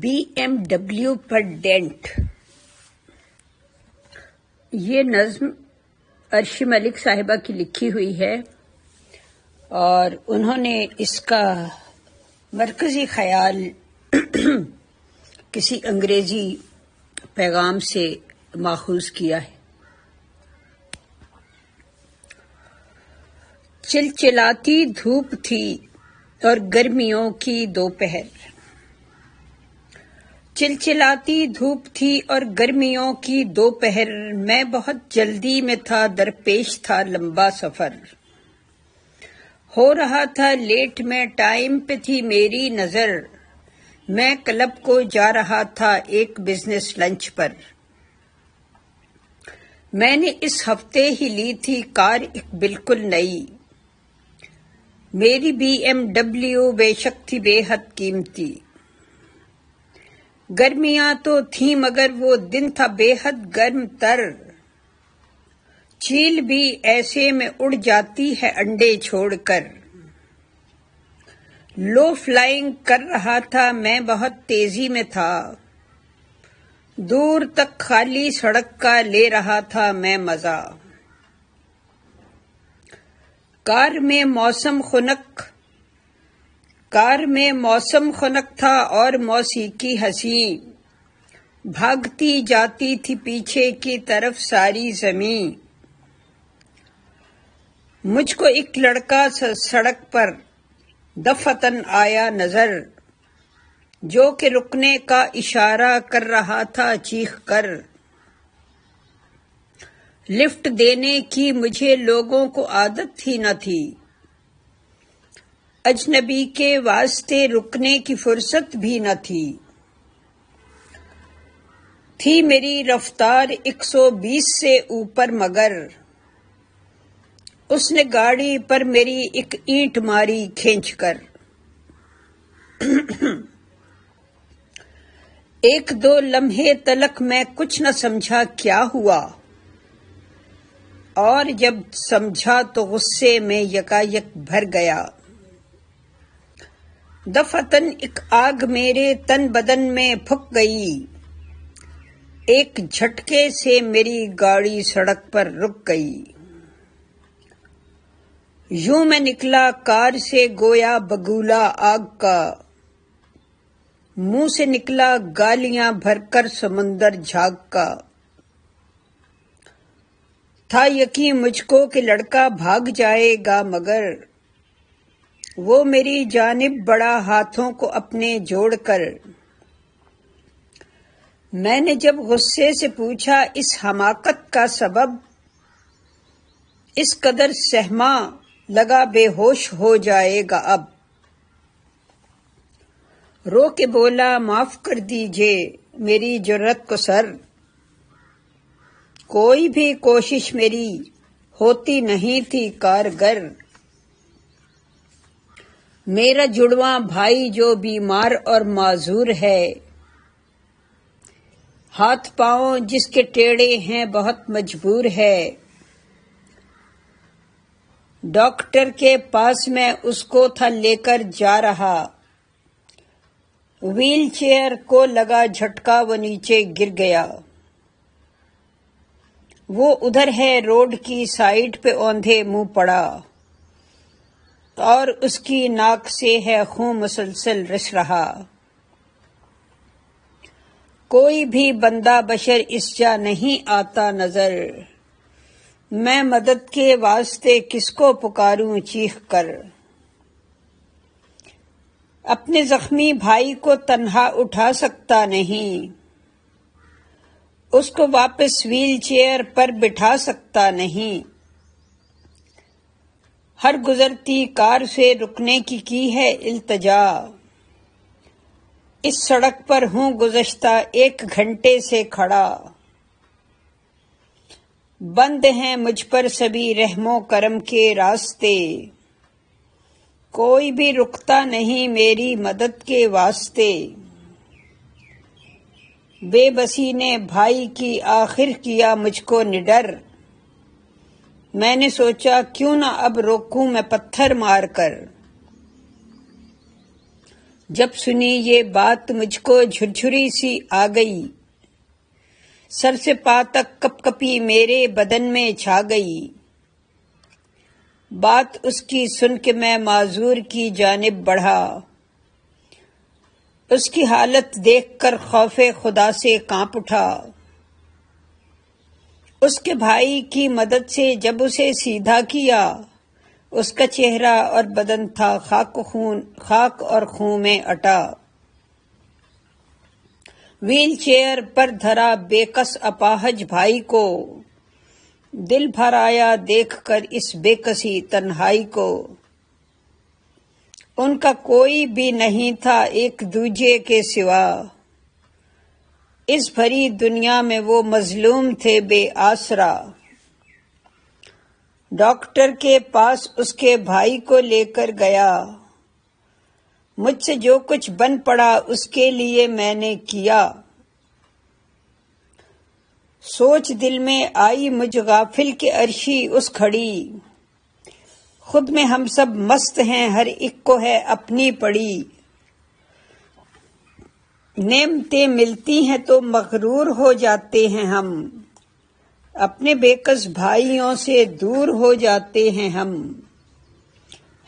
BMW پر dent. یہ نظم عرشی ملک صاحبہ کی لکھی ہوئی ہے اور انہوں نے اس کا مرکزی خیال کسی انگریزی پیغام سے ماخوذ کیا ہے۔ چلچلاتی دھوپ تھی اور گرمیوں کی دوپہر، چلچلاتی دھوپ تھی اور گرمیوں کی دوپہر، میں بہت جلدی میں تھا، درپیش تھا لمبا سفر، ہو رہا تھا لیٹ، میں ٹائم پہ تھی میری نظر، میں کلب کو جا رہا تھا ایک بزنس لنچ پر، میں نے اس ہفتے ہی لی تھی کار ایک بالکل نئی، میری BMW بے شک تھی بے حد قیمتی، گرمیاں تو تھیں مگر وہ دن تھا بے حد گرم تر، چیل بھی ایسے میں اڑ جاتی ہے انڈے چھوڑ کر، لو فلائنگ کر رہا تھا میں، بہت تیزی میں تھا، دور تک خالی سڑک کا لے رہا تھا میں مزہ، کار میں موسم خنک تھا اور موسیقی حسین، بھاگتی جاتی تھی پیچھے کی طرف ساری زمین، مجھ کو ایک لڑکا سڑک پر دفعتاً آیا نظر، جو کہ رکنے کا اشارہ کر رہا تھا چیخ کر، لفٹ دینے کی مجھے لوگوں کو عادت ہی نہ تھی، اجنبی کے واسطے رکنے کی فرصت بھی نہ تھی میری رفتار 120 سے اوپر، مگر اس نے گاڑی پر میری ایک اینٹ ماری کھینچ کر، ایک دو لمحے تلک میں کچھ نہ سمجھا کیا ہوا، اور جب سمجھا تو غصے میں یکایک بھر گیا، دفعتاً ایک آگ میرے تن بدن میں پھک گئی، ایک جھٹکے سے میری گاڑی سڑک پر رک گئی، یوں میں نکلا کار سے گویا بگولا آگ کا، منہ سے نکلا گالیاں بھر کر سمندر جھاگ کا، تھا یقین مجھ کو کہ لڑکا بھاگ جائے گا، مگر وہ میری جانب بڑھا ہاتھوں کو اپنے جوڑ کر، میں نے جب غصے سے پوچھا اس حماقت کا سبب، اس قدر سہما لگا بے ہوش ہو جائے گا اب، رو کے بولا معاف کر دیجئے میری جرأت کو سر، کوئی بھی کوشش میری ہوتی نہیں تھی کارگر، میرا جڑواں بھائی جو بیمار اور معذور ہے، ہاتھ پاؤں جس کے ٹیڑھے ہیں بہت مجبور ہے، ڈاکٹر کے پاس میں اس کو تھا لے کر جا رہا، ویل چیئر کو لگا جھٹکا وہ نیچے گر گیا، وہ ادھر ہے روڈ کی سائیڈ پہ اوندھے منہ پڑا، اور اس کی ناک سے ہے خون مسلسل رس رہا، کوئی بھی بندہ بشر اس جا نہیں آتا نظر، میں مدد کے واسطے کس کو پکاروں چیخ کر، اپنے زخمی بھائی کو تنہا اٹھا سکتا نہیں، اس کو واپس ویل چیئر پر بٹھا سکتا نہیں، ہر گزرتی کار سے رکنے کی ہے التجا، اس سڑک پر ہوں گزشتہ 1 گھنٹے سے کھڑا، بند ہیں مجھ پر سبھی رحم و کرم کے راستے، کوئی بھی رکتا نہیں میری مدد کے واسطے، بے بسی نے بھائی کی آخر کیا مجھ کو نڈر، میں نے سوچا کیوں نہ اب روکوں میں پتھر مار کر، جب سنی یہ بات مجھ کو جھرجھری سی آ گئی، سر سے پا تک کپ کپی میرے بدن میں چھا گئی۔ بات اس کی سن کے میں معذور کی جانب بڑھا، اس کی حالت دیکھ کر خوف خدا سے کانپ اٹھا۔ اس کے بھائی کی مدد سے جب اسے سیدھا کیا، اس کا چہرہ اور بدن تھا خاک اور خون میں اٹا۔ ویل چیئر پر دھرا بے کس اپاہج بھائی کو، دل بھر آیا دیکھ کر اس بے کسی تنہائی کو۔ ان کا کوئی بھی نہیں تھا ایک دوجے کے سوا، اس بھری دنیا میں وہ مظلوم تھے بے آسرا۔ ڈاکٹر کے پاس اس کے بھائی کو لے کر گیا، مجھ سے جو کچھ بن پڑا اس کے لیے میں نے کیا۔ سوچ دل میں آئی مجھ غافل کے عرشی اس کھڑی، خود میں ہم سب مست ہیں ہر ایک کو ہے اپنی پڑی۔ نعمتیں ملتی ہیں تو مغرور ہو جاتے ہیں ہم، اپنے بے کس بھائیوں سے دور ہو جاتے ہیں ہم۔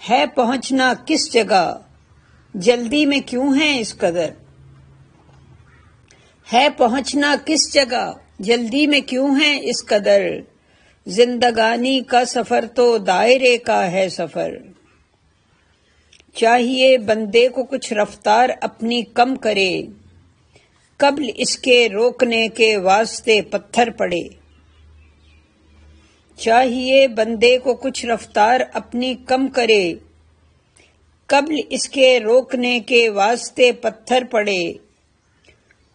ہے پہنچنا کس جگہ، جلدی میں کیوں ہیں اس قدر؟ ہے پہنچنا کس جگہ، جلدی میں کیوں ہیں اس قدر؟ زندگانی کا سفر تو دائرے کا ہے سفر، چاہیے بندے کو کچھ رفتار اپنی کم کرے، قبل اس کے روکنے کے واسطے پتھر پڑے۔ چاہیے بندے کو کچھ رفتار اپنی کم کرے، قبل اس کے روکنے کے واسطے پتھر پڑے۔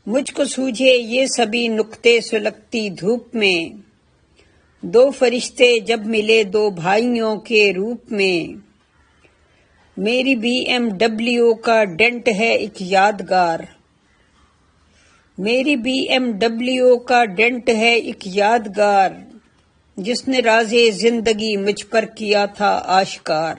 مجھ کو سوجھے یہ سبھی نقطے سلگتی دھوپ میں، دو فرشتے جب ملے دو بھائیوں کے روپ میں۔ میری BMW کا ڈینٹ ہے ایک یادگار، میری BMW کا ڈینٹ ہے ایک یادگار، جس نے راز زندگی مجھ پر کیا تھا آشکار۔